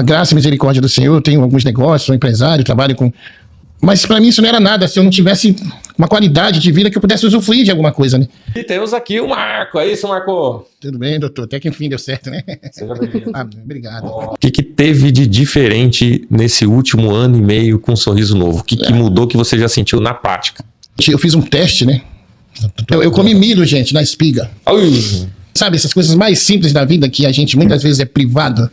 A graça e misericórdia do Senhor, eu tenho alguns negócios, sou empresário, trabalho com... Mas para mim isso não era nada, se eu não tivesse uma qualidade de vida que eu pudesse usufruir de alguma coisa, né? E temos aqui o Marco, é isso, Marco? Tudo bem, doutor? Até que enfim deu certo, né? Seja bem-vindo. Obrigado. O que teve de diferente nesse último ano e meio com um Sorriso Novo? O que mudou que você já sentiu na prática? Eu fiz um teste, né? Eu comi milho, gente, na espiga. Ui. Sabe, essas coisas mais simples da vida que a gente muitas vezes é privado.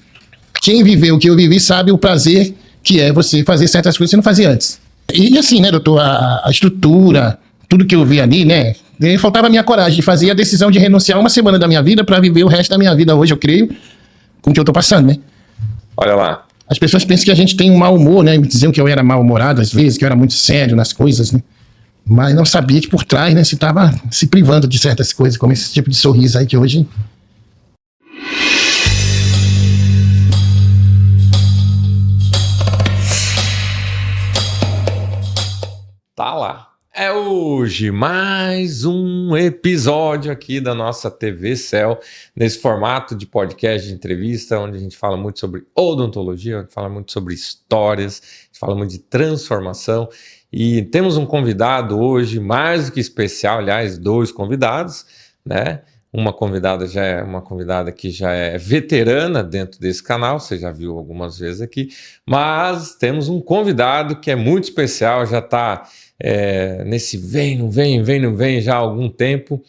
Quem viveu o que eu vivi sabe o prazer que é você fazer certas coisas que você não fazia antes. E assim, né, doutor, a estrutura, tudo que eu vi ali, né, faltava a minha coragem de fazer a decisão de renunciar uma semana da minha vida para viver o resto da minha vida hoje, eu creio, com o que eu tô passando, né? Olha lá. As pessoas pensam que a gente tem um mau humor, né, me diziam que eu era mal-humorado às vezes, que eu era muito sério nas coisas, né? Mas não sabia que por trás, né, se estava se privando de certas coisas, como esse tipo de sorriso aí que hoje... Tá lá. É hoje mais um episódio aqui da nossa TV Cell, nesse formato de podcast de entrevista, onde a gente fala muito sobre odontologia, onde fala muito sobre histórias, a gente fala muito de transformação. E temos um convidado hoje mais do que especial, aliás, 2 convidados, né? Uma convidada que já é veterana dentro desse canal, você já viu algumas vezes aqui, mas temos um convidado que é muito especial, já está nesse não vem já há algum tempo,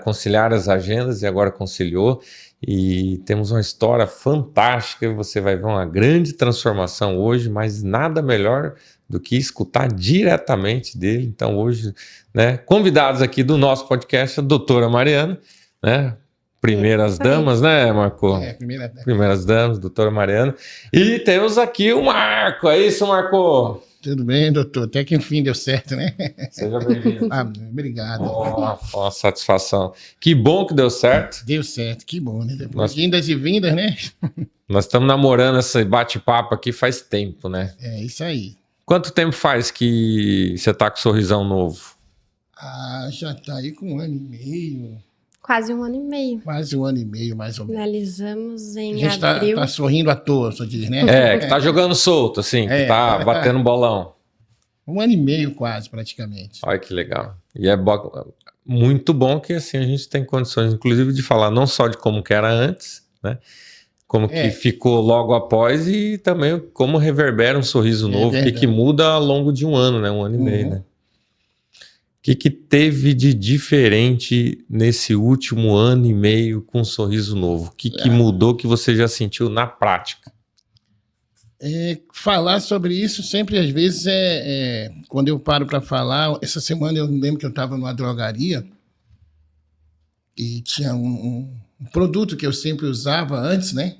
conciliar as agendas e agora conciliou, e temos uma história fantástica, você vai ver uma grande transformação hoje, mas nada melhor do que escutar diretamente dele. Então hoje, né, convidados aqui do nosso podcast, a doutora Mariana, né, primeiras damas, né, Marco? Primeiras damas, doutora Mariana. E temos aqui o Marco, é isso, Marco? Tudo bem, doutor? Até que enfim deu certo, né? Seja bem-vindo. Obrigado. Uma satisfação. Que bom que deu certo. Deu certo, que bom, né? Depois de indas e vindas, né? Nós estamos namorando esse bate-papo aqui faz tempo, né? É isso aí. Quanto tempo faz que você tá com sorrisão novo? Já tá aí com 1 ano e meio. Quase 1 ano e meio. Quase 1 ano e meio, mais ou menos. Finalizamos em A gente abril. tá sorrindo à toa, só diz, né? Que tá jogando solto, assim, que tá batendo bolão. 1 ano e meio quase, praticamente. Olha que legal. E é muito bom que assim a gente tem condições, inclusive, de falar não só de como que era antes, né? Como que ficou logo após e também como reverbera um sorriso novo, que muda ao longo de 1 ano, né? 1 ano e meio, né? O que teve de diferente nesse último ano e meio com um sorriso novo? O que mudou que você já sentiu na prática? Falar sobre isso sempre, às vezes, quando eu paro para falar. Essa semana eu lembro que eu estava numa drogaria e tinha um produto que eu sempre usava antes, né?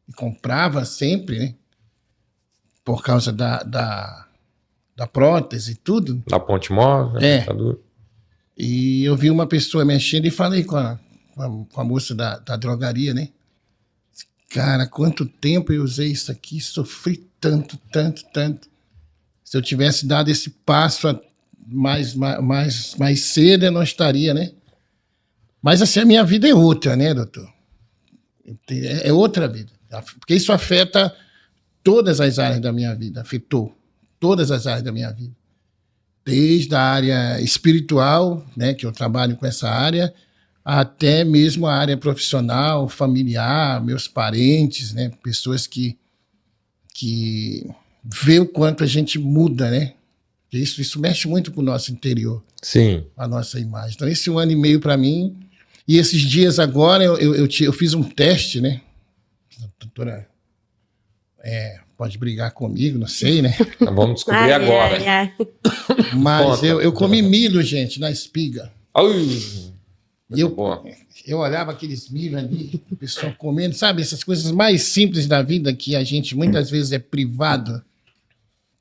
E comprava sempre, né? Por causa da prótese e tudo. Da ponte móvel? E eu vi uma pessoa mexendo e falei com a moça da drogaria, né? Cara, quanto tempo eu usei isso aqui, sofri tanto. Se eu tivesse dado esse passo mais cedo, eu não estaria, né? Mas assim, a minha vida é outra, né, doutor? É outra vida. Porque isso afeta todas as áreas da minha vida, afetou todas as áreas da minha vida. Desde a área espiritual, né, que eu trabalho com essa área, até mesmo a área profissional, familiar, meus parentes, né, pessoas que vê o quanto a gente muda, né? Isso mexe muito com o nosso interior. Sim. A nossa imagem. Então, esse 1 ano e meio para mim, e esses dias agora eu fiz um teste, né? A doutora pode brigar comigo, não sei, né? Vamos descobrir agora. Mas eu comi milho, gente, na espiga. Eu olhava aqueles milho ali, o pessoal comendo, sabe? Essas coisas mais simples da vida que a gente muitas vezes é privado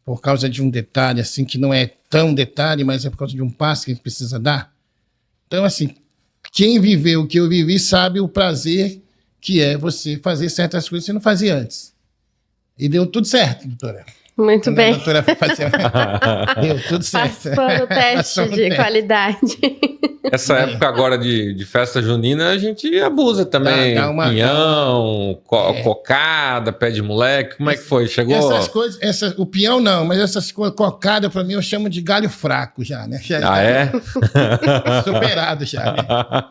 por causa de um detalhe, assim, que não é tão detalhe, mas é por causa de um passo que a gente precisa dar. Então, assim, quem viveu o que eu vivi sabe o prazer que é você fazer certas coisas que você não fazia antes. E deu tudo certo, doutora. Muito Quando bem. A doutora foi fazer. Deu tudo certo. Passou no teste Passou no de teste. qualidade. Essa época agora de festa junina, a gente abusa também. Dá uma- Pinhão, cocada, pé de moleque. Como é que foi? Chegou? Essas coisas, o peão não, mas essas coisas, cocada, pra mim, eu chamo de galho fraco já, né? Ah, é? Superado já, né?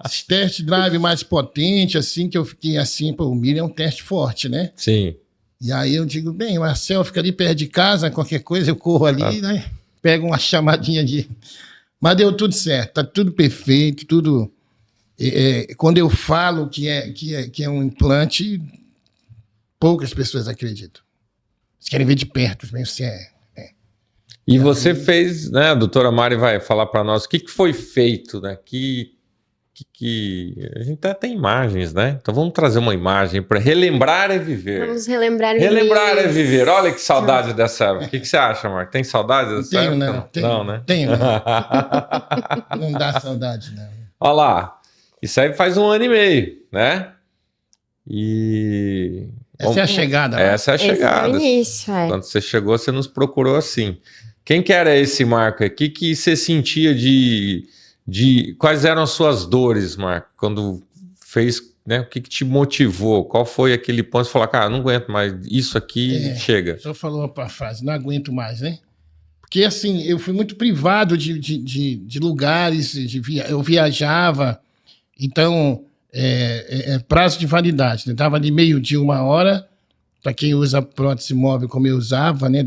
Esse test drive mais potente, assim, que eu fiquei assim, pô, o milho é um teste forte, né? Sim. E aí eu digo, bem, o Marcel fica ali perto de casa, qualquer coisa eu corro ali, né? Pego uma chamadinha de... Mas deu tudo certo, tá tudo perfeito, tudo... quando eu falo que é um implante, poucas pessoas acreditam. Eles querem ver de perto, mesmo se é... E você fez, né? A doutora Mari vai falar para nós o que foi feito, né? A gente até tem imagens, né? Então vamos trazer uma imagem para relembrar é viver. Vamos relembrar o Relembrar é início. viver. Olha que saudade dessa época. O que você acha, Marco? Tem saudade dessa Tenho, época? não. Tenho, Não, né? Tenho, não. Não dá saudade, não. Olha lá. Isso aí faz 1 ano e meio, né? E... Essa é a chegada. Lá. Essa é a Esse chegada. é o início, é. Quando você chegou, você nos procurou assim. Quem que era esse Marco? O que você sentia de... Quais eram as suas dores, Marco? Quando fez... Né? O que te motivou? Qual foi aquele ponto de falar, cara, não aguento mais, isso aqui chega. O senhor falou a frase, não aguento mais, né? Porque, assim, eu fui muito privado de lugares, eu viajava, então, prazo de validade, né? Dava ali meio-dia, 1 hora, para quem usa prótese móvel como eu usava, né?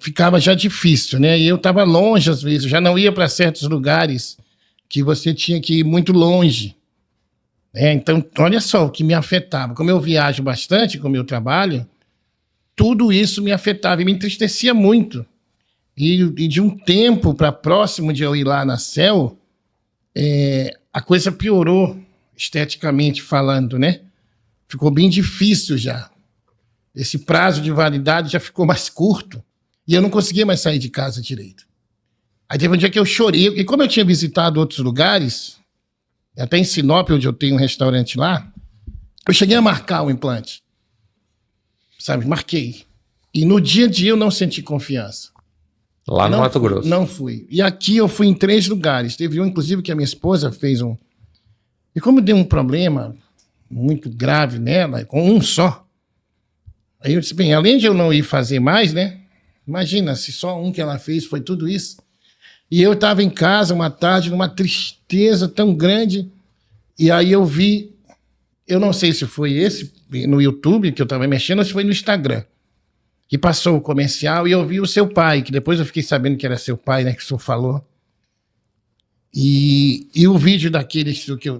Ficava já difícil, né? E eu estava longe, às vezes, eu já não ia para certos lugares que você tinha que ir muito longe. Então, olha só o que me afetava. Como eu viajo bastante com o meu trabalho, tudo isso me afetava e me entristecia muito. E de um tempo para próximo de eu ir lá na CEL, a coisa piorou, esteticamente falando, né? Ficou bem difícil já. Esse prazo de validade já ficou mais curto. E eu não conseguia mais sair de casa direito. Aí teve um dia que eu chorei. E como eu tinha visitado outros lugares... Até em Sinop, onde eu tenho um restaurante lá, eu cheguei a marcar o implante. Sabe, marquei. E no dia a dia eu não senti confiança. Lá no Mato Grosso. Não fui. E aqui eu fui em 3 lugares. Teve um, inclusive, que a minha esposa fez um... E como deu um problema muito grave nela, com um só, aí eu disse, bem, além de eu não ir fazer mais, né? Imagina, se só um que ela fez foi tudo isso. E eu estava em casa uma tarde, numa tristeza tão grande, e aí eu vi, eu não sei se foi esse, no YouTube, que eu estava mexendo, ou se foi no Instagram, que passou o comercial, e eu vi o seu pai, que depois eu fiquei sabendo que era seu pai, né, que o senhor falou. E o vídeo daquele que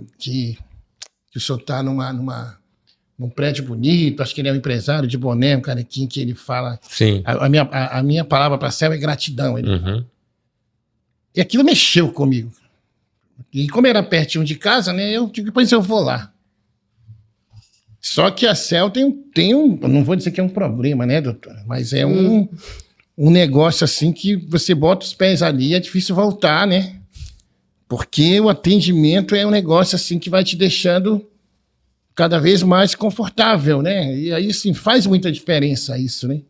o senhor está num prédio bonito, acho que ele é um empresário de boné, um carequinho, que ele fala... Sim. A minha palavra para céu é gratidão, ele fala. Uhum. E aquilo mexeu comigo. E como era pertinho de casa, né? Eu digo, depois eu vou lá. Só que a CEL tem um... Não vou dizer que é um problema, né, doutora? Mas é um negócio assim que você bota os pés ali, é difícil voltar, né? Porque o atendimento é um negócio assim que vai te deixando cada vez mais confortável, né? E aí, assim, faz muita diferença isso, né?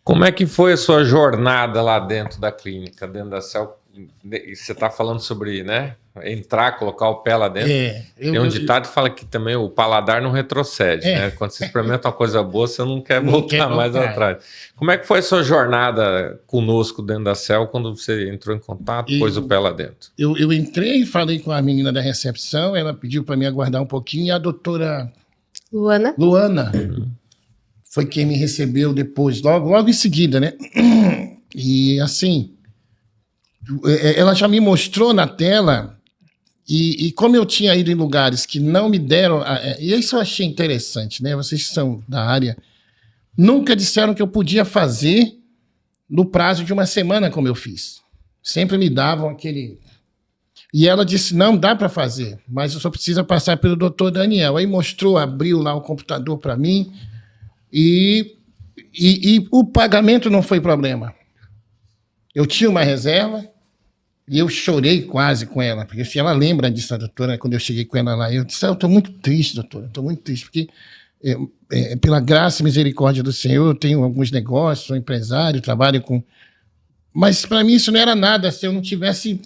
Como é que foi a sua jornada lá dentro da clínica, dentro da CEL? Você está falando sobre, né? Entrar, colocar o pé lá dentro. Tem um ditado que fala que também o paladar não retrocede, né? Quando você experimenta uma coisa boa, você não quer voltar mais atrás. Como é que foi a sua jornada conosco dentro da CEL quando você entrou em contato, pôs o pé lá dentro? Eu entrei, falei com a menina da recepção, ela pediu para me aguardar um pouquinho, e a doutora Luana foi quem me recebeu depois, logo em seguida, né? E assim, ela já me mostrou na tela, e como eu tinha ido em lugares que não me deram, e isso eu achei interessante, né? Vocês são da área, nunca disseram que eu podia fazer no prazo de 1 semana, como eu fiz. Sempre me davam aquele... E ela disse, não, dá para fazer, mas eu só precisa passar pelo doutor Daniel. Aí mostrou, abriu lá o computador para mim, e o pagamento não foi problema. Eu tinha uma reserva, e eu chorei quase com ela, porque se ela lembra disso, a doutora, quando eu cheguei com ela lá, eu disse, eu estou muito triste, doutora, estou muito triste, porque pela graça e misericórdia do Senhor, eu tenho alguns negócios, sou empresário, trabalho com... Mas para mim isso não era nada se eu não tivesse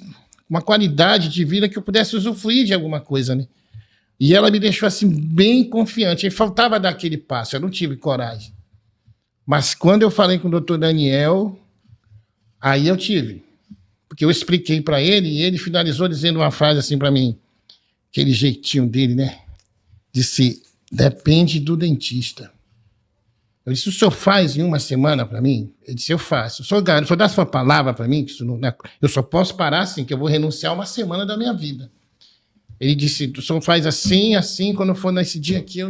uma qualidade de vida que eu pudesse usufruir de alguma coisa, né? E ela me deixou assim bem confiante. Aí faltava dar aquele passo, eu não tive coragem. Mas quando eu falei com o doutor Daniel, aí eu tive. Porque eu expliquei para ele e ele finalizou dizendo uma frase assim para mim, aquele jeitinho dele, né? Disse, depende do dentista. Eu disse, o senhor faz em uma semana para mim? Ele disse, eu faço. O senhor dá sua palavra para mim? Que isso não, eu só posso parar assim, que eu vou renunciar uma semana da minha vida. Ele disse, o senhor faz assim, assim, quando for nesse dia aqui,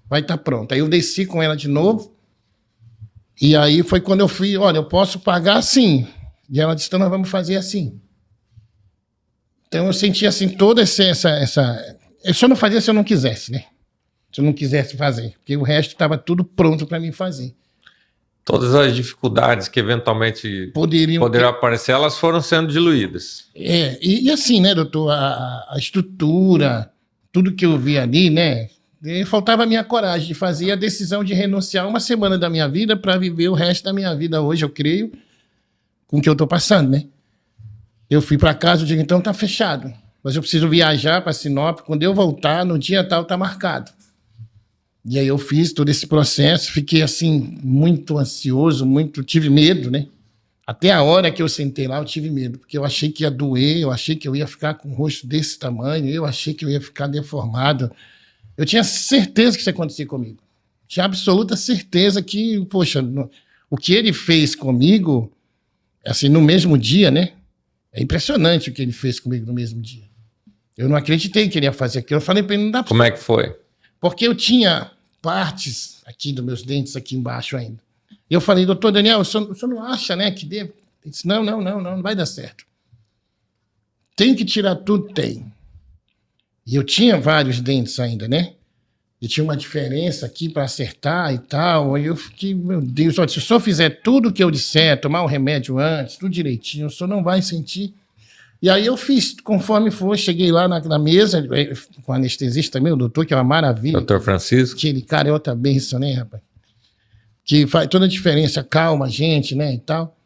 vai estar pronto. Aí eu desci com ela de novo, e aí foi quando eu fui, olha, eu posso pagar assim. E ela disse, então nós vamos fazer assim. Então eu senti assim, toda essa... Eu só não fazia se eu não quisesse, né? Se eu não quisesse fazer, porque o resto estava tudo pronto para mim fazer. Todas as dificuldades que eventualmente poderiam aparecer, elas foram sendo diluídas. E assim, né, doutor, a estrutura, tudo que eu vi ali, né, faltava a minha coragem de fazer a decisão de renunciar uma semana da minha vida para viver o resto da minha vida hoje, eu creio, com o que eu estou passando, né? Eu fui para casa, eu digo, então tá fechado, mas eu preciso viajar para Sinop, quando eu voltar, no dia tal tá marcado. E aí eu fiz todo esse processo, fiquei assim, muito ansioso, tive medo, né? Até a hora que eu sentei lá, eu tive medo, porque eu achei que ia doer, eu achei que eu ia ficar com o rosto desse tamanho, eu achei que eu ia ficar deformado. Eu tinha certeza que isso ia acontecer comigo. Tinha absoluta certeza que, poxa, o que ele fez comigo, assim, no mesmo dia, né? É impressionante o que ele fez comigo no mesmo dia. Eu não acreditei que ele ia fazer aquilo. Eu falei para ele, não dá pra... Como é que foi? Porque eu tinha partes aqui dos meus dentes, aqui embaixo ainda. E eu falei, doutor Daniel, o senhor não acha, né, que deve... Ele disse, não vai dar certo. Tem que tirar tudo? Tem. E eu tinha vários dentes ainda, né? E tinha uma diferença aqui para acertar e tal. Aí eu fiquei, meu Deus, olha, se o senhor fizer tudo o que eu disser, tomar o remédio antes, tudo direitinho, o senhor não vai sentir. E aí eu fiz, conforme for, cheguei lá na mesa, com o anestesista também, o doutor, que é uma maravilha. Doutor Francisco. Aquele cara é outra bênção, né, rapaz? Que faz toda a diferença, calma a gente, né, e tal.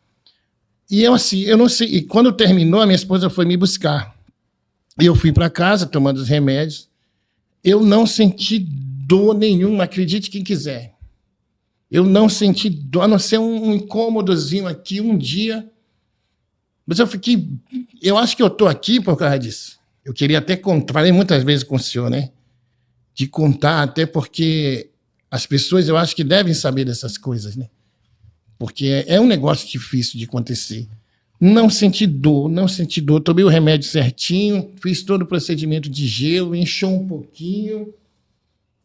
E eu assim, eu não sei, e quando terminou, a minha esposa foi me buscar. E eu fui para casa, tomando os remédios. Eu não senti dor nenhuma, acredite quem quiser. Eu não senti dor, a não ser um incômodozinho aqui um dia. Mas eu acho que eu estou aqui por causa disso. Eu queria até contar, falei muitas vezes com o senhor, né? De contar, até porque as pessoas, eu acho que devem saber dessas coisas, né? Porque é um negócio difícil de acontecer. Não senti dor, tomei o remédio certinho, fiz todo o procedimento de gelo, inchou um pouquinho.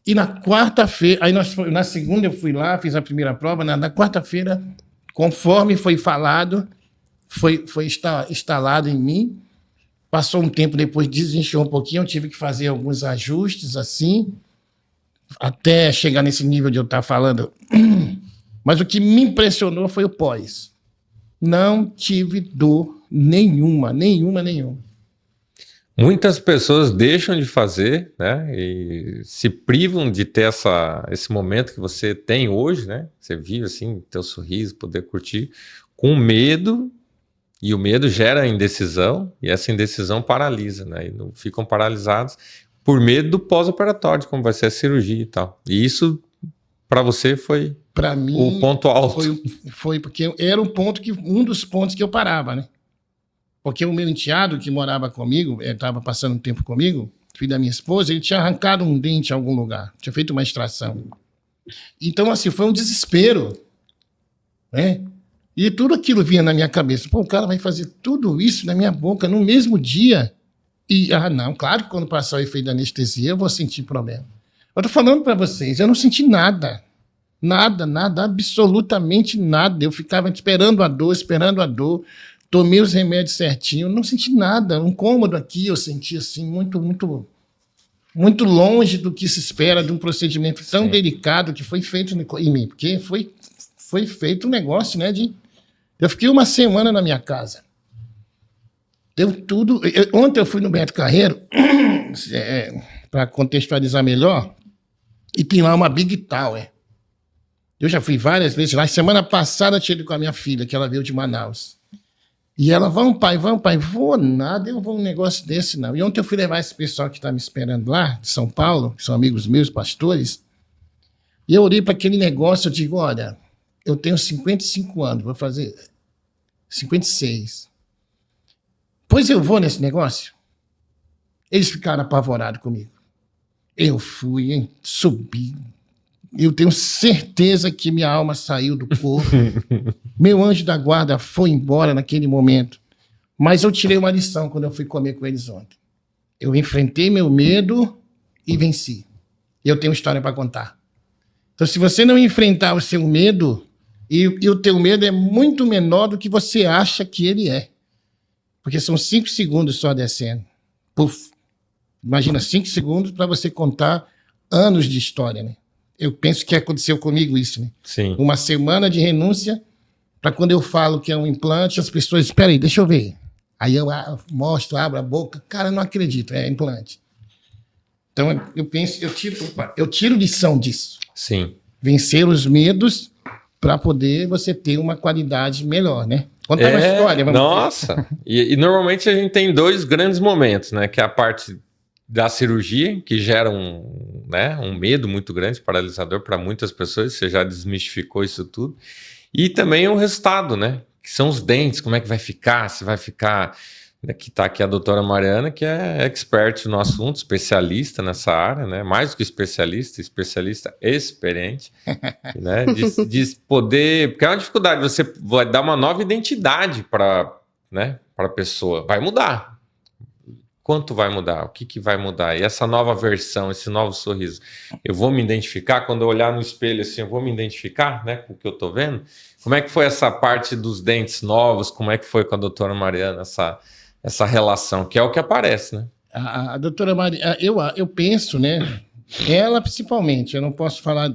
E na quarta-feira, na segunda eu fui lá, fiz a primeira prova, na quarta-feira, conforme foi falado, foi instalado em mim. Passou um tempo depois, desinchou um pouquinho, eu tive que fazer alguns ajustes assim, até chegar nesse nível de eu estar falando. Mas o que me impressionou foi o pós. Não tive dor nenhuma. Muitas pessoas deixam de fazer, né? E se privam de ter esse momento que você tem hoje, né? Você vive assim, teu sorriso, poder curtir, com medo. E o medo gera indecisão, e essa indecisão paralisa, né? E não ficam paralisados por medo do pós-operatório, como vai ser a cirurgia e tal. E isso, para você, foi pra mim, o ponto alto. Foi porque era um dos pontos que eu parava, né? Porque o meu enteado, que morava comigo, estava passando um tempo comigo, filho da minha esposa, ele tinha arrancado um dente em algum lugar, tinha feito uma extração. Então, assim, foi um desespero, né? E tudo aquilo vinha na minha cabeça. Pô, o cara vai fazer tudo isso na minha boca no mesmo dia. E, não, claro que quando passar o efeito da anestesia, eu vou sentir problema. Eu tô falando para vocês, eu não senti nada. Nada, absolutamente nada. Eu ficava esperando a dor. Tomei os remédios certinho, não senti nada. Um incômodo aqui, eu senti assim, muito longe do que se espera de um procedimento tão delicado que foi feito em mim. Porque foi feito um negócio, né, eu fiquei uma semana na minha casa. Deu tudo. Ontem eu fui no Beto Carreiro, para contextualizar melhor, E tem lá uma Big Tower. Eu já fui várias vezes lá. Semana passada eu tive com a minha filha, que ela veio de Manaus. E ela, vamos pai. Vou nada, eu vou um negócio desse não. E ontem eu fui levar esse pessoal que está me esperando lá, de São Paulo, que são amigos meus, pastores. E eu olhei para aquele negócio, eu digo, olha, eu tenho 55 anos, vou fazer 56. Pois eu vou nesse negócio. Eles ficaram apavorados comigo. Eu fui, hein, subi. Eu tenho certeza que minha alma saiu do corpo. Meu anjo da guarda foi embora naquele momento. Mas eu tirei uma lição quando eu fui comer com eles ontem. Eu enfrentei meu medo e venci. Eu tenho história para contar. Então, se você não enfrentar o seu medo, e o teu medo é muito menor do que você acha que ele é. Porque são 5 segundos só descendo. Puf. Imagina, 5 segundos para você contar anos de história, né? Eu penso que aconteceu comigo isso, né? Sim. Uma semana de renúncia, para quando eu falo que é um implante, as pessoas, espera aí, deixa eu ver. Aí eu mostro, abro a boca, cara, não acredito, é implante. Então eu penso, eu tiro lição disso. Sim. Vencer os medos para poder você ter uma qualidade melhor, né? Conta uma história, vamos Nossa! E normalmente a gente tem 2 grandes momentos, né? Que é a parte da cirurgia, que gera um medo muito grande, paralisador para muitas pessoas, você já desmistificou isso tudo. E também o resultado, né? Que são os dentes, como é que vai ficar, se vai ficar... Que está aqui a doutora Mariana, que é expert no assunto, especialista nessa área, né? Mais do que especialista experiente, né? De poder... Porque é uma dificuldade, você vai dar uma nova identidade para, né, para a pessoa. Vai mudar. Quanto vai mudar? O que vai mudar? E essa nova versão, esse novo sorriso, eu vou me identificar? Quando eu olhar no espelho assim, eu vou me identificar, né, com o que eu estou vendo? Como é que foi essa parte dos dentes novos? Como é que foi com a doutora Mariana, essa relação? Que é o que aparece, né? A doutora Mariana, eu penso, né? Ela principalmente, eu não posso falar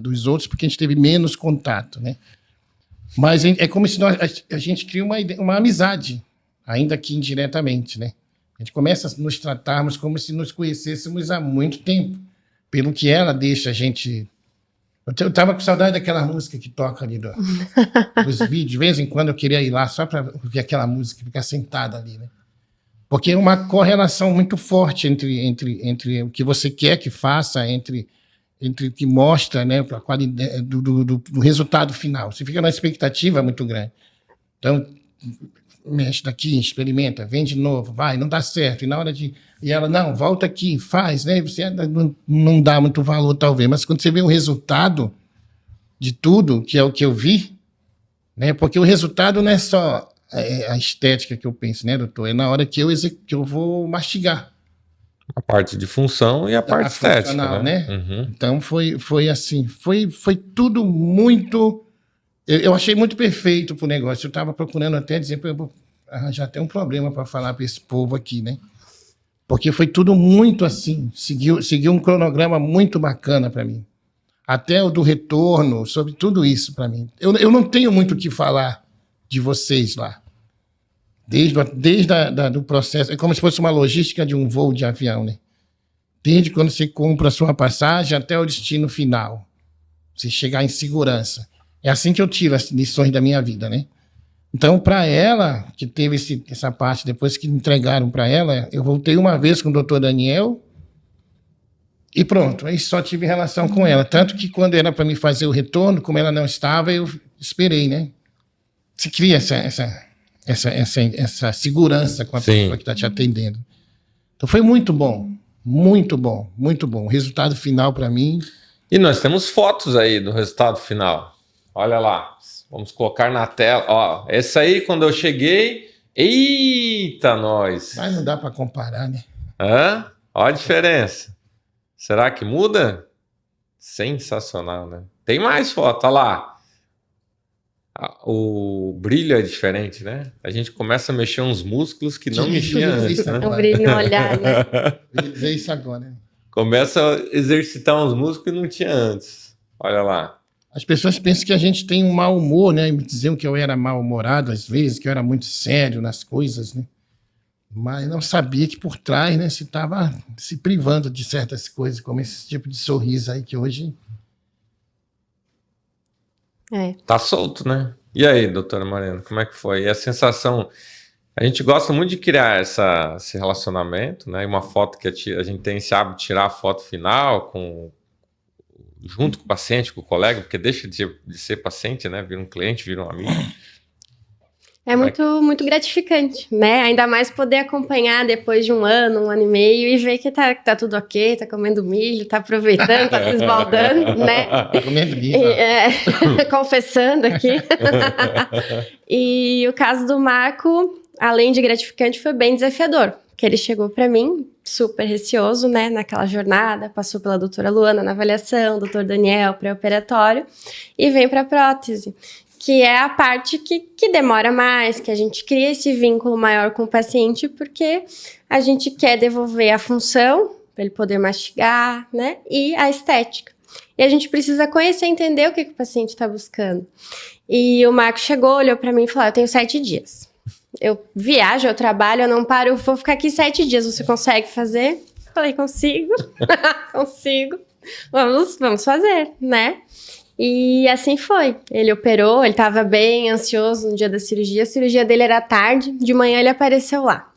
dos outros porque a gente teve menos contato, né? Mas é como se a gente cria uma amizade, ainda que indiretamente, né? A gente começa a nos tratarmos como se nos conhecêssemos há muito tempo, pelo que ela deixa a gente... Eu tava com saudade daquela música que toca ali dos vídeos. De vez em quando eu queria ir lá só para ouvir aquela música e ficar sentada ali, né? Porque é uma correlação muito forte entre o que você quer que faça, entre o que mostra, né, a qualidade do resultado final. Você fica na expectativa muito grande. Então, mexe daqui, experimenta, vem de novo, vai, não dá certo. E ela, não, volta aqui, faz, né? Você não dá muito valor, talvez, mas quando você vê o resultado de tudo, que é o que eu vi, né? Porque o resultado não é só a estética que eu penso, né, doutor? É na hora que eu vou mastigar. A parte de função e a parte estética, né? Uhum. Então foi assim, foi tudo muito... Eu achei muito perfeito pro negócio. Eu estava procurando até dizer, eu vou arranjar até um problema para falar para esse povo aqui, né? Porque foi tudo muito assim, seguiu um cronograma muito bacana para mim. Até o do retorno, sobre tudo isso para mim. Eu não tenho muito o que falar de vocês lá. Desde do processo, é como se fosse uma logística de um voo de avião, né? Desde quando você compra a sua passagem até o destino final. Você chegar em segurança. É assim que eu tiro as lições da minha vida, né? Então, para ela, que teve essa parte, depois que entregaram para ela, eu voltei uma vez com o doutor Daniel e pronto, aí só tive relação com ela. Tanto que quando era para me fazer o retorno, como ela não estava, eu esperei, né? Se cria essa segurança com a pessoa que está te atendendo. Então, foi muito bom, muito bom, muito bom. O resultado final para mim... E nós temos fotos aí do resultado final. Olha lá, vamos colocar na tela. Ó, esse aí, quando eu cheguei... Eita, nós! Mas não dá para comparar, né? Hã? Olha a diferença. Será que muda? Sensacional, né? Tem mais foto, olha lá. O brilho é diferente, né? A gente começa a mexer uns músculos que não mexia antes, né? O brilho no olhar, né? Eu ia dizer isso agora, né? Começa a exercitar uns músculos que não tinha antes. Olha lá. As pessoas pensam que a gente tem um mau humor, né? E me diziam que eu era mal-humorado às vezes, que eu era muito sério nas coisas, né? mas não sabia que por trás, né, se estava se privando de certas coisas, como esse tipo de sorriso aí que hoje... Tá solto, né? E aí, doutora Mariana, como é que foi? E a sensação... A gente gosta muito de criar esse relacionamento, né? E uma foto que a gente tem esse hábito de tirar a foto final junto com o paciente, com o colega, porque deixa de ser paciente, né? Vira um cliente, vira um amigo. É muito gratificante, né? Ainda mais poder acompanhar depois de um ano e meio e ver que tá tudo ok, tá comendo milho, tá aproveitando, tá se esbaldando, né? Comendo milho. Confessando aqui. E o caso do Marco, além de gratificante, foi bem desafiador. Porque ele chegou para mim super receoso, né? Naquela jornada, passou pela doutora Luana na avaliação, doutor Daniel pré-operatório, e vem para prótese, que é a parte que demora mais, que a gente cria esse vínculo maior com o paciente, porque a gente quer devolver a função, para ele poder mastigar, né? E a estética. E a gente precisa conhecer e entender o que o paciente está buscando. E o Marco chegou, olhou para mim e falou: eu tenho 7 dias. Eu viajo, eu trabalho, eu não paro, eu vou ficar aqui 7 dias. Você consegue fazer? Falei: consigo. Consigo. Vamos fazer, né? E assim foi. Ele operou, ele estava bem ansioso no dia da cirurgia. A cirurgia dele era à tarde, de manhã ele apareceu lá.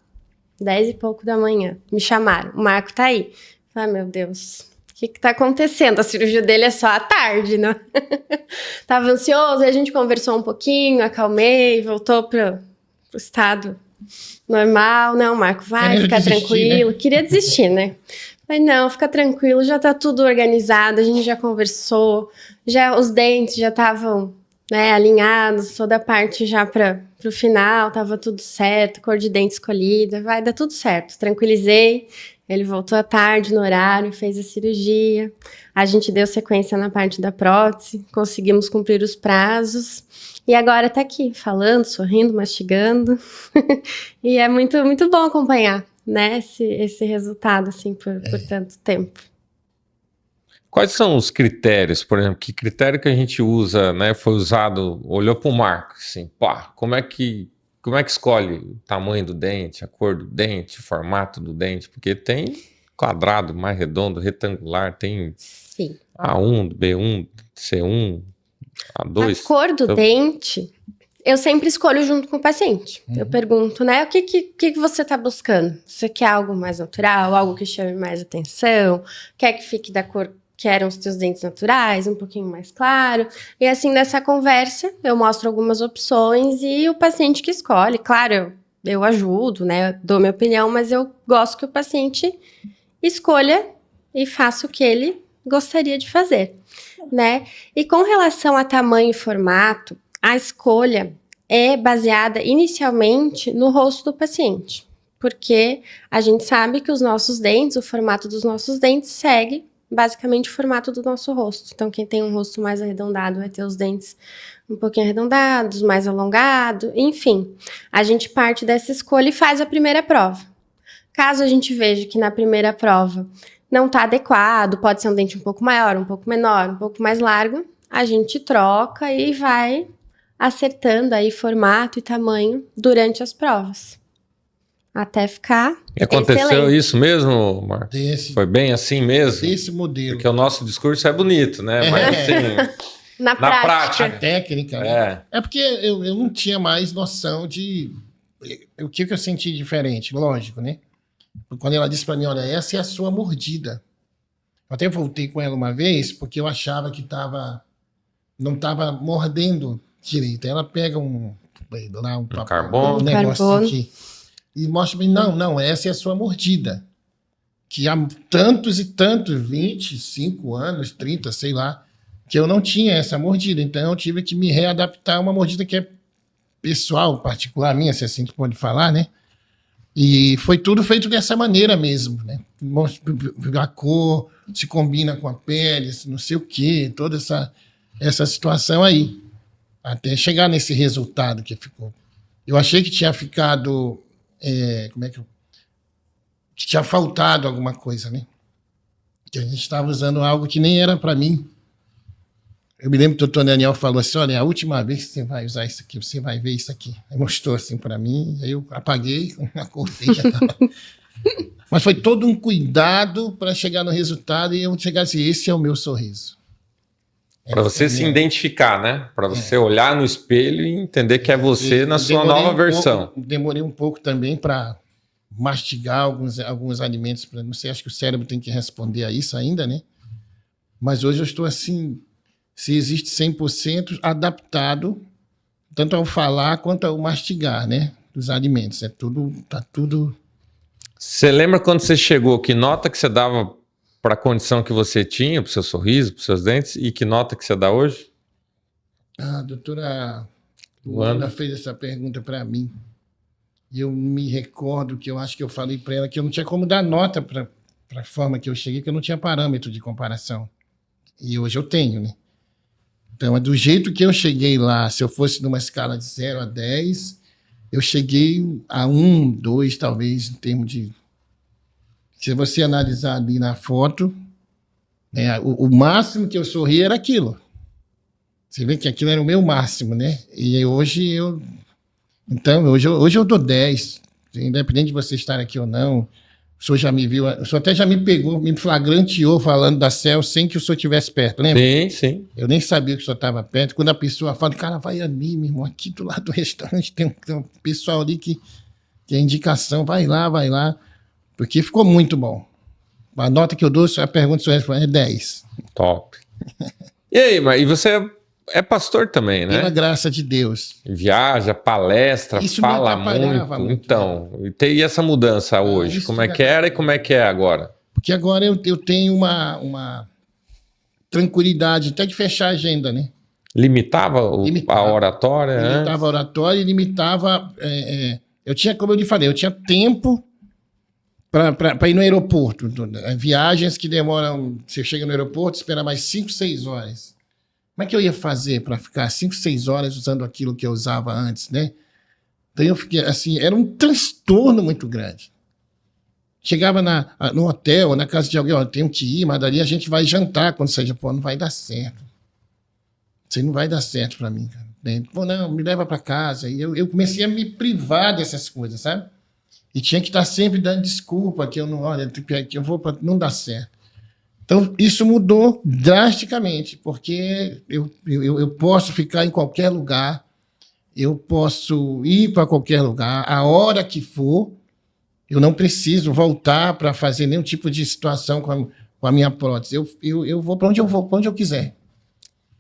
10 e pouco da manhã. Me chamaram. O Marco tá aí. Falei: meu Deus, o que tá acontecendo? A cirurgia dele é só à tarde, né? Tava ansioso, a gente conversou um pouquinho, acalmei, voltou pro estado normal. Não, Marco, vai, fica tranquilo. Né? Queria desistir, né? Falei: não, fica tranquilo, já tá tudo organizado, a gente já conversou, já os dentes já estavam, né, alinhados, toda a parte já pro final, tava tudo certo, cor de dente escolhida, vai dar tudo certo. Tranquilizei, ele voltou à tarde no horário, fez a cirurgia, a gente deu sequência na parte da prótese, conseguimos cumprir os prazos, e agora tá aqui, falando, sorrindo, mastigando, e é muito, muito bom acompanhar, né, esse resultado, assim, por tanto tempo. Quais são os critérios, por exemplo, que critério que a gente usa, né, foi usado, olhou para o Marco, assim, pá, como é que escolhe o tamanho do dente, a cor do dente, o formato do dente, porque tem quadrado, mais redondo, retangular, tem Sim. A1, B1, C1, A2. A cor do dente... Eu sempre escolho junto com o paciente. Eu pergunto, né, o que você está buscando? Você quer algo mais natural, algo que chame mais atenção? Quer que fique da cor que eram os teus dentes naturais, um pouquinho mais claro? E assim, nessa conversa, eu mostro algumas opções e o paciente que escolhe. Claro, eu ajudo, né, eu dou minha opinião, mas eu gosto que o paciente escolha e faça o que ele gostaria de fazer, né? E com relação a tamanho e formato, a escolha é baseada inicialmente no rosto do paciente, porque a gente sabe que os nossos dentes, o formato dos nossos dentes segue basicamente o formato do nosso rosto. Então, quem tem um rosto mais arredondado vai ter os dentes um pouquinho arredondados, mais alongados, enfim. A gente parte dessa escolha e faz a primeira prova. Caso a gente veja que na primeira prova não está adequado, pode ser um dente um pouco maior, um pouco menor, um pouco mais largo, a gente troca e vai acertando aí formato e tamanho durante as provas. Até ficar E aconteceu excelente. Isso mesmo, Marcos? Foi bem assim mesmo? Desse modelo. Porque o nosso discurso é bonito, né? Mas assim, na prática. A técnica, né? É porque eu não tinha mais noção de... O que eu senti diferente, lógico, né? Quando ela disse para mim, olha, essa é a sua mordida. Eu até voltei com ela uma vez, porque eu achava que não estava mordendo direito. Ela pega um carbono, negócio aqui e mostra para mim, não, essa é a sua mordida. Que há tantos e tantos, 25 anos, 30, sei lá, que eu não tinha essa mordida. Então eu tive que me readaptar a uma mordida que é pessoal, particular minha, se assim tu pode falar, né? E foi tudo feito dessa maneira mesmo, né? A cor se combina com a pele, não sei o quê, toda essa situação aí. Até chegar nesse resultado que ficou. Eu achei que tinha ficado... que tinha faltado alguma coisa, né? Que a gente estava usando algo que nem era para mim. Eu me lembro que o doutor Daniel falou assim, olha, a última vez que você vai usar isso aqui, você vai ver isso aqui. Aí mostrou assim para mim, aí eu apaguei, acordei, já tava. Mas foi todo um cuidado para chegar no resultado e eu chegar assim, esse é o meu sorriso. Para você se identificar, né? Para você olhar no espelho e entender que é você na sua nova versão. Demorei um pouco também para mastigar alguns alimentos. Não sei, acho que o cérebro tem que responder a isso ainda, né? Mas hoje eu estou assim, se existe 100% adaptado, tanto ao falar quanto ao mastigar, né? Dos alimentos. Tá tudo... Você lembra quando você chegou, que nota que você dava para a condição que você tinha, para o seu sorriso, para os seus dentes, e que nota que você dá hoje? A doutora Luana fez essa pergunta para mim. E eu me recordo que eu acho que eu falei para ela que eu não tinha como dar nota para a forma que eu cheguei, que eu não tinha parâmetro de comparação. E hoje eu tenho, né? Então, é do jeito que eu cheguei lá, se eu fosse numa escala de 0 a 10, eu cheguei a 1, 2, talvez, em termos de... Se você analisar ali na foto, né, o máximo que eu sorri era aquilo. Você vê que aquilo era o meu máximo, né? E hoje eu... Então, hoje eu dou 10. Independente de você estar aqui ou não. O senhor já me viu, o senhor até já me pegou, me flagranteou falando da CEL sem que o senhor estivesse perto, lembra? Sim, sim. Eu nem sabia que o senhor estava perto. Quando a pessoa fala, cara, vai ali, meu irmão, aqui do lado do restaurante tem um pessoal ali que é indicação, vai lá. Porque ficou muito bom. A nota que eu dou, a pergunta que o senhor responde é 10. Top. E aí, e você é pastor também, né? Pela graça de Deus. Viaja, palestra, Isso fala me atrapalhava muito. Então, e tem essa mudança hoje? Como é que era e como é que é agora? Porque agora eu tenho uma tranquilidade até de fechar a agenda, né? Limitava a oratória? Limitava a oratória e limitava... eu tinha, como eu lhe falei, eu tinha tempo para ir no aeroporto. Viagens que demoram... Você chega no aeroporto, espera mais 5, 6 horas. Como é que eu ia fazer para ficar 5, 6 horas usando aquilo que eu usava antes, né? Então eu fiquei assim, era um transtorno muito grande. Chegava no hotel, na casa de alguém, ó, tenho que ir, mas dali a gente vai jantar quando seja, pô, não vai dar certo. Isso aí não vai dar certo para mim, cara. Pô, não, me leva para casa. E eu comecei a me privar dessas coisas, sabe? E tinha que estar sempre dando desculpa, que eu não, olha, que eu vou para não dar certo. Então, isso mudou drasticamente, porque eu posso ficar em qualquer lugar, eu posso ir para qualquer lugar, a hora que for, eu não preciso voltar para fazer nenhum tipo de situação com a minha prótese. Eu vou para onde eu vou, para onde eu quiser.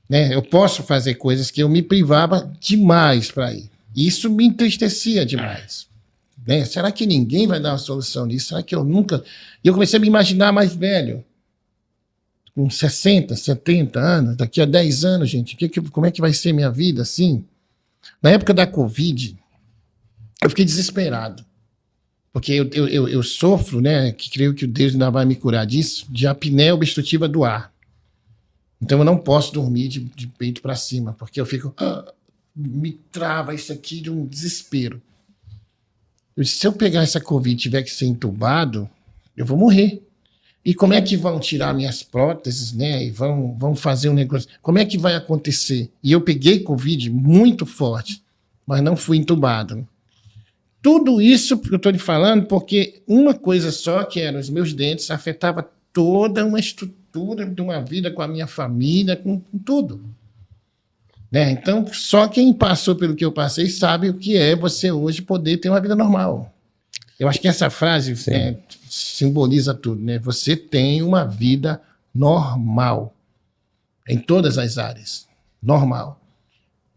Né? Eu posso fazer coisas que eu me privava demais para ir. Isso me entristecia demais. Né? Será que ninguém vai dar uma solução nisso? Será que eu nunca... E eu comecei a me imaginar mais velho. Com 60, 70 anos, daqui a 10 anos, gente, como é que vai ser minha vida assim? Na época da Covid, eu fiquei desesperado. Porque eu sofro, né, que creio que Deus ainda vai me curar disso, de apneia obstrutiva do ar. Então eu não posso dormir de peito para cima, porque eu fico... me trava isso aqui de um desespero. Se eu pegar essa Covid e tiver que ser entubado, eu vou morrer. E como é que vão tirar minhas próteses, né? E vão fazer um negócio. Como é que vai acontecer? E eu peguei Covid muito forte, mas não fui entubado. Tudo isso que eu estou lhe falando, porque uma coisa só, que eram os meus dentes, afetava toda uma estrutura de uma vida com a minha família, com tudo. Né? Então, só quem passou pelo que eu passei sabe o que é você hoje poder ter uma vida normal. Eu acho que essa frase simboliza tudo, né? Você tem uma vida normal, em todas as áreas, normal.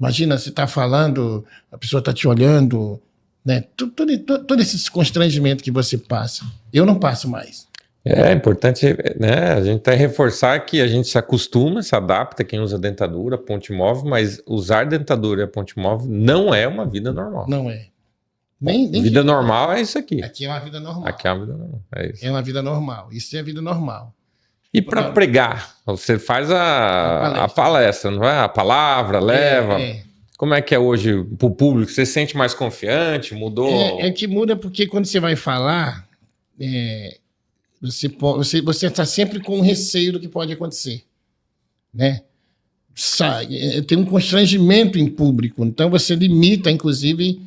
Imagina, você está falando, a pessoa está te olhando, né? Todo esse constrangimento que você passa, eu não passo mais. É importante, né? A gente tem que reforçar que a gente se acostuma, se adapta, quem usa dentadura, ponte móvel, mas usar dentadura e ponte móvel não é uma vida normal. Não é. Nem vida normal é isso aqui. Aqui é uma vida normal. Aqui é uma vida normal. É isso. É uma vida normal. Isso é a vida normal. E para pregar, você faz a palestra, não é? A palavra, leva. Como é que é hoje para o público? Você se sente mais confiante? Mudou? É que muda porque quando você vai falar, você está sempre com receio do que pode acontecer. Né? tem um constrangimento em público. Então, você limita, inclusive,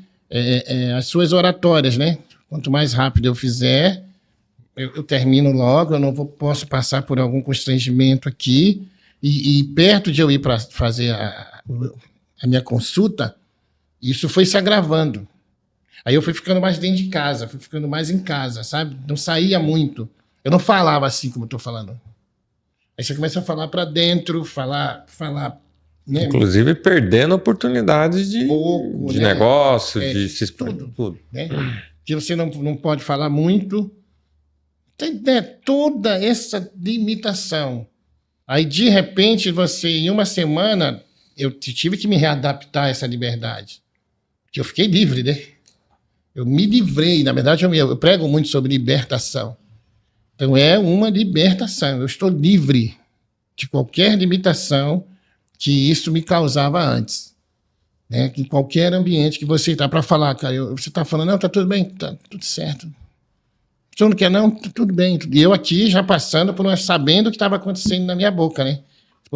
as suas oratórias, né? Quanto mais rápido eu fizer, eu termino logo, eu não posso passar por algum constrangimento aqui. E perto de eu ir para fazer a minha consulta, isso foi se agravando. Aí eu fui ficando mais dentro de casa, fui ficando mais em casa, sabe? Não saía muito. Eu não falava assim como eu estou falando. Aí você começa a falar para dentro, falar, né? Inclusive perdendo oportunidades de Pouco, né? negócio, de se expor, tudo. Né? Que você não pode falar muito. Tem, né, toda essa limitação. Aí, de repente, em uma semana, eu tive que me readaptar a essa liberdade. Porque eu fiquei livre, né? Eu me livrei. Na verdade, eu prego muito sobre libertação. Então, é uma libertação. Eu estou livre de qualquer limitação que isso me causava antes. Né? Em qualquer ambiente que você está para falar, cara, você está falando, não, tá tudo bem, tá tudo certo. Você não quer, não, tá tudo bem. E eu aqui já passando sabendo o que estava acontecendo na minha boca, né?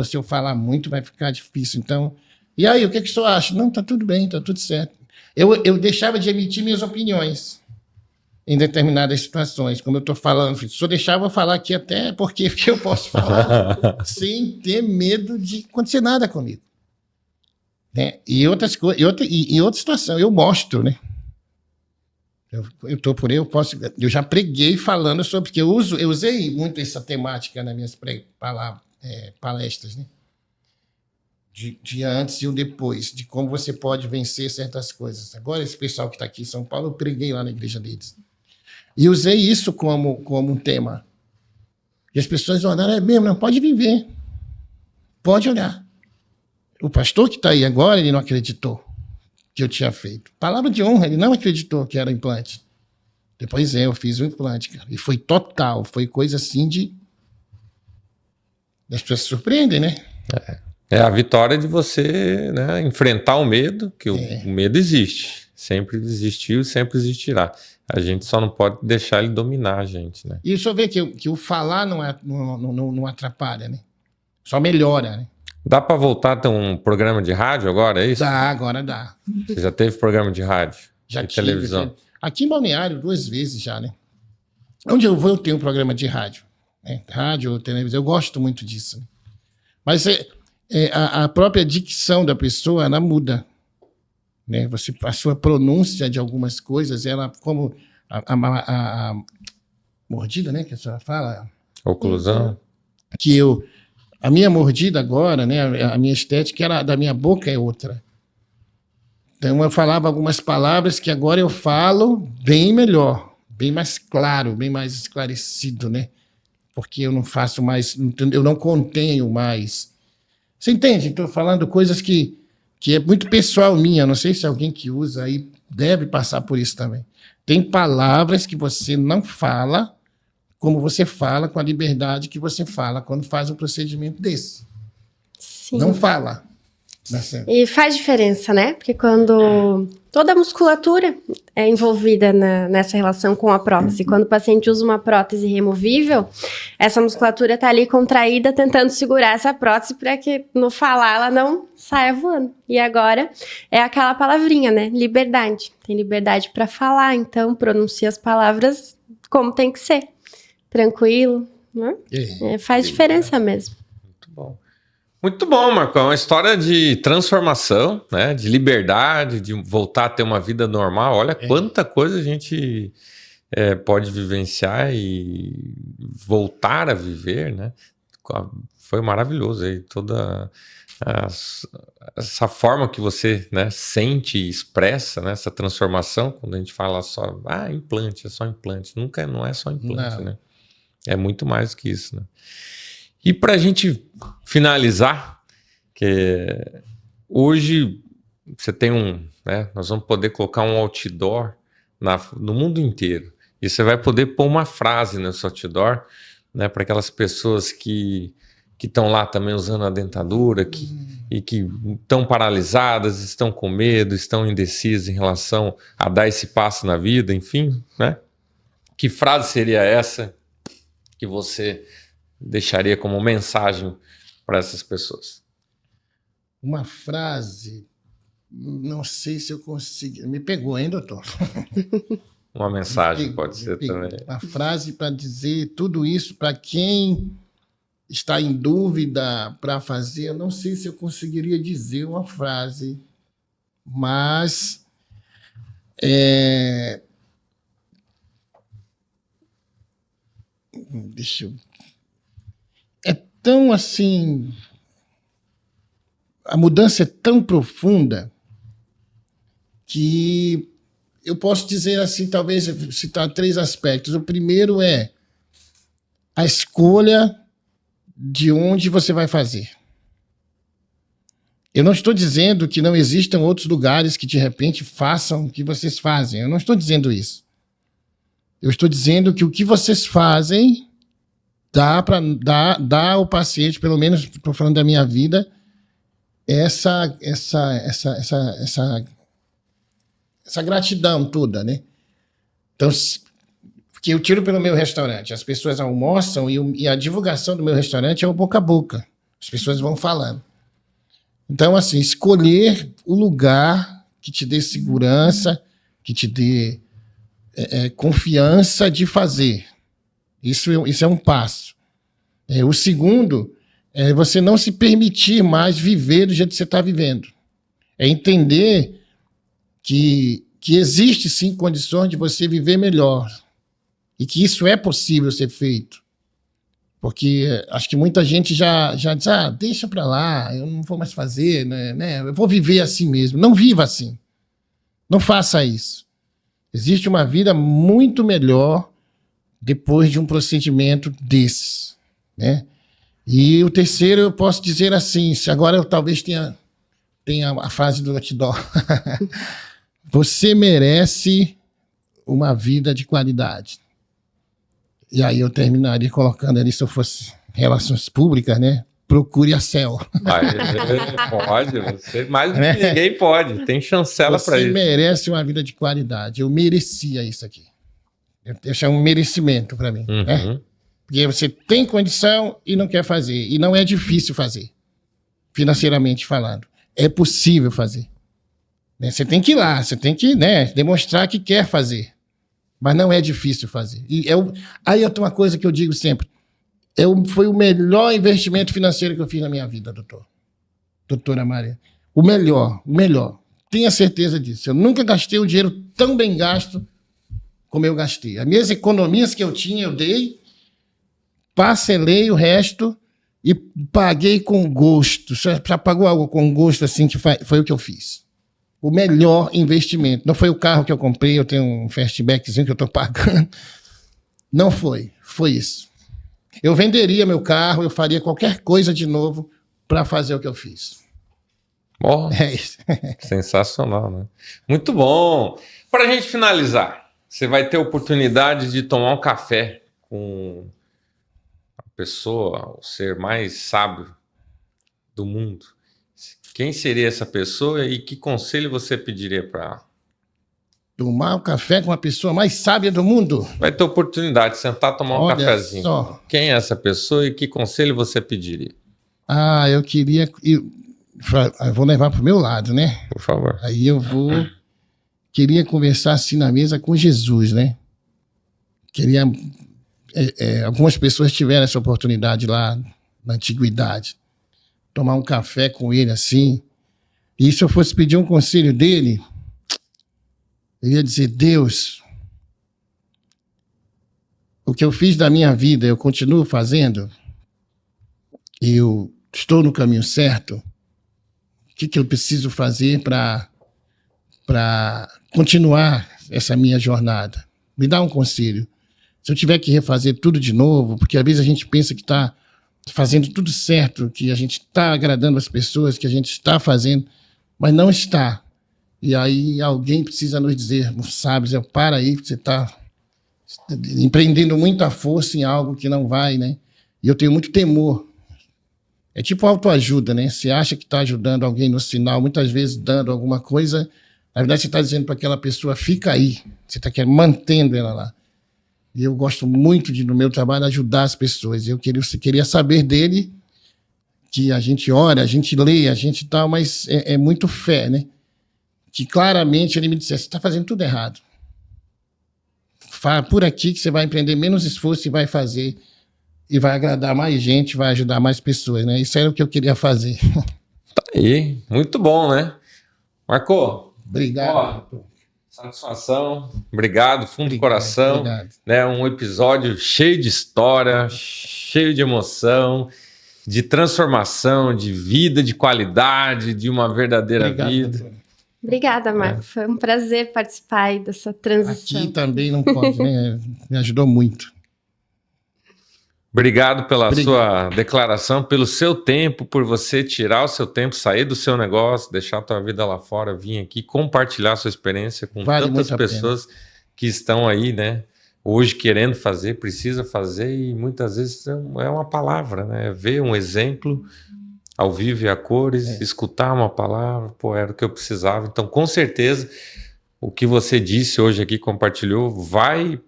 Se eu falar muito, vai ficar difícil. Então, e aí, o que o senhor acha? Não, tá tudo bem, tá tudo certo. Eu deixava de emitir minhas opiniões em determinadas situações. Como eu estou falando, o senhor deixava eu falar aqui até porque eu posso falar sem ter medo de acontecer nada comigo. Né? E outras coisas, e outra situação, eu mostro, né? Eu já preguei falando sobre, porque eu usei muito essa temática nas minhas palestras, né? De antes e o depois, de como você pode vencer certas coisas. Agora, esse pessoal que está aqui em São Paulo, eu preguei lá na igreja deles. E usei isso como um tema. E as pessoas olharam, é mesmo, não pode viver. Pode olhar. O pastor que está aí agora, ele não acreditou que eu tinha feito. Palavra de honra, ele não acreditou que era implante. Depois eu fiz o implante, cara. E foi total, foi coisa assim de... As pessoas se surpreendem, né? É a vitória de você, né, enfrentar o medo, que o medo existe. Sempre existiu e sempre existirá. A gente só não pode deixar ele dominar a gente, né? E o senhor vê que o falar não atrapalha, né? Só melhora, né? Dá para voltar a ter um programa de rádio agora, é isso? Dá, agora dá. Você já teve programa de rádio? Já e tive. televisão? Aqui em Balneário, 2 vezes já, né? Onde eu vou, eu tenho um programa de rádio. Né? Rádio, televisão, eu gosto muito disso. Né? Mas a própria dicção da pessoa, ela muda. Né? A sua pronúncia de algumas coisas, ela, como a mordida, né? Que a senhora fala. Oclusão. A minha mordida agora, né? A minha estética da minha boca é outra. Então eu falava algumas palavras que agora eu falo bem melhor, bem mais claro, bem mais esclarecido, né? Porque eu não faço mais, eu não contenho mais. Você entende? Estou falando coisas que é muito pessoal minha, não sei se alguém que usa aí deve passar por isso também. Tem palavras que você não fala como você fala, com a liberdade que você fala quando faz um procedimento desse. Sim. Não fala. E faz diferença, né? Porque quando toda a musculatura é envolvida nessa relação com a prótese, quando o paciente usa uma prótese removível, essa musculatura está ali contraída, tentando segurar essa prótese para que no falar ela não saia voando. E agora é aquela palavrinha, né? Liberdade. Tem liberdade para falar, então pronuncia as palavras como tem que ser. Tranquilo, né? Faz diferença mesmo. Muito bom. Muito bom, Marcão. É uma história de transformação, né? De liberdade, de voltar a ter uma vida normal. Olha quanta coisa a gente pode vivenciar e voltar a viver, né? Foi maravilhoso aí, toda essa forma que você, né, sente e expressa, né, essa transformação, quando a gente fala só, implante, é só implante. Não é só implante, né? É muito mais que isso, né? E para a gente finalizar, que hoje você tem né, nós vamos poder colocar um outdoor no mundo inteiro. E você vai poder pôr uma frase nesse outdoor, né, para aquelas pessoas que estão lá também usando a dentadura e que estão paralisadas, estão com medo, estão indecisas em relação a dar esse passo na vida, enfim, né? Que frase seria essa que você deixaria como mensagem para essas pessoas? Uma frase, não sei se eu consigo. Me pegou, hein, doutor? Uma mensagem pode ser também. Uma frase para dizer tudo isso para quem está em dúvida para fazer. Eu não sei se eu conseguiria dizer uma frase, mas deixa eu. É tão assim. A mudança é tão profunda que eu posso dizer assim, talvez citar 3 aspectos. O primeiro é a escolha de onde você vai fazer. Eu não estou dizendo que não existam outros lugares que de repente façam o que vocês fazem. Eu não estou dizendo isso. Eu estou dizendo que o que vocês fazem dá ao paciente, pelo menos estou falando da minha vida, essa gratidão toda, né? Então, porque eu tiro pelo meu restaurante, as pessoas almoçam e a divulgação do meu restaurante é o boca a boca. As pessoas vão falando. Então, assim, escolher o lugar que te dê segurança, que te dê confiança de fazer. Isso é um passo. O segundo é você não se permitir mais viver do jeito que você está vivendo. É entender que existe sim condições de você viver melhor e que isso é possível ser feito. Porque acho que muita gente já diz, deixa para lá, eu não vou mais fazer, né? Eu vou viver assim mesmo. Não viva assim. Não faça isso. Existe uma vida muito melhor depois de um procedimento desses, né? E o terceiro eu posso dizer assim, se agora eu talvez tenha a fase do outdoor. Você merece uma vida de qualidade. E aí eu terminaria colocando ali, se eu fosse relações públicas, né? Procure a CEL. Pode, você mais do que ninguém pode. Tem chancela para isso. Você merece uma vida de qualidade. Eu merecia isso aqui. Eu chamo merecimento para mim, né? Porque você tem condição e não quer fazer. E não é difícil fazer, financeiramente falando. É possível fazer. Você tem que ir lá, você tem que, né, demonstrar que quer fazer. Mas não é difícil fazer. E aí tem uma coisa que eu digo sempre. Foi o melhor investimento financeiro que eu fiz na minha vida, doutora Maria. O melhor. Tenha certeza disso. Eu nunca gastei um dinheiro tão bem gasto como eu gastei. As minhas economias que eu tinha, eu dei, parcelei o resto e paguei com gosto. Você já pagou algo com gosto assim, que foi o que eu fiz. O melhor investimento. Não foi o carro que eu comprei, eu tenho um fastbackzinho que eu estou pagando. Não foi. Foi isso. Eu venderia meu carro, eu faria qualquer coisa de novo para fazer o que eu fiz. Oh, é isso. Sensacional, né? Muito bom. Para a gente finalizar, você vai ter a oportunidade de tomar um café com a pessoa, o ser mais sábio do mundo. Quem seria essa pessoa e que conselho você pediria para ela? Tomar um café com a pessoa mais sábia do mundo? Vai ter oportunidade de sentar e tomar um cafezinho. Só. Quem é essa pessoa e que conselho você pediria? Eu queria... Eu vou levar para o meu lado, né? Por favor. Aí queria conversar assim na mesa com Jesus, né? Algumas pessoas tiveram essa oportunidade lá na antiguidade. Tomar um café com ele assim. E se eu fosse pedir um conselho dele, eu ia dizer, Deus, o que eu fiz da minha vida, eu continuo fazendo? Eu estou no caminho certo? O que eu preciso fazer para continuar essa minha jornada? Me dá um conselho. Se eu tiver que refazer tudo de novo, porque às vezes a gente pensa que está fazendo tudo certo, que a gente está agradando as pessoas, que a gente está fazendo, mas não está. E aí alguém precisa nos dizer, sabe, para aí, você está empreendendo muita força em algo que não vai, né? E eu tenho muito temor. É tipo autoajuda, né? Você acha que está ajudando alguém no sinal, muitas vezes dando alguma coisa, na verdade você está dizendo para aquela pessoa, fica aí. Você está mantendo ela lá. E eu gosto muito no meu trabalho, ajudar as pessoas. Eu queria saber dele que a gente ora, a gente lê, a gente tal, mas é muito fé, né? Que claramente ele me disse, você está fazendo tudo errado. Por aqui que você vai empreender menos esforço e vai fazer, e vai agradar mais gente, vai ajudar mais pessoas, né? Isso era o que eu queria fazer. Aí, muito bom, né? Marco, Obrigado. satisfação, obrigado, fundo do Obrigado, coração, obrigado. né? Um episódio cheio de história, cheio de emoção, de transformação, de vida, de qualidade, de uma verdadeira Obrigado, vida. doutor. Obrigada, Marco. Foi um prazer participar aí dessa transição. Aqui também não pode, né? Me ajudou muito. Obrigado pela Obrigado. sua declaração, pelo seu tempo, por você tirar o seu tempo, sair do seu negócio, deixar a tua vida lá fora, vir aqui compartilhar a sua experiência com Vale tantas muito a pessoas que estão aí, né? Hoje querendo fazer, precisa fazer e muitas vezes é uma palavra, né? Ver um exemplo ao vivo e a cores, escutar uma palavra, pô, era o que eu precisava. Então, com certeza, o que você disse hoje aqui, compartilhou, vai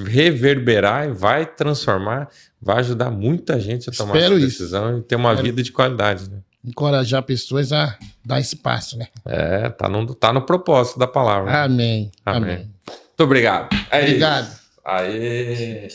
reverberar e vai transformar, vai ajudar muita gente a tomar Espero essa isso. decisão e ter uma vida de qualidade, né? Encorajar pessoas a dar esse passo, né? Tá no propósito da palavra. Né? Amém. Amém. Amém. Muito obrigado. É Obrigado. isso. Aê.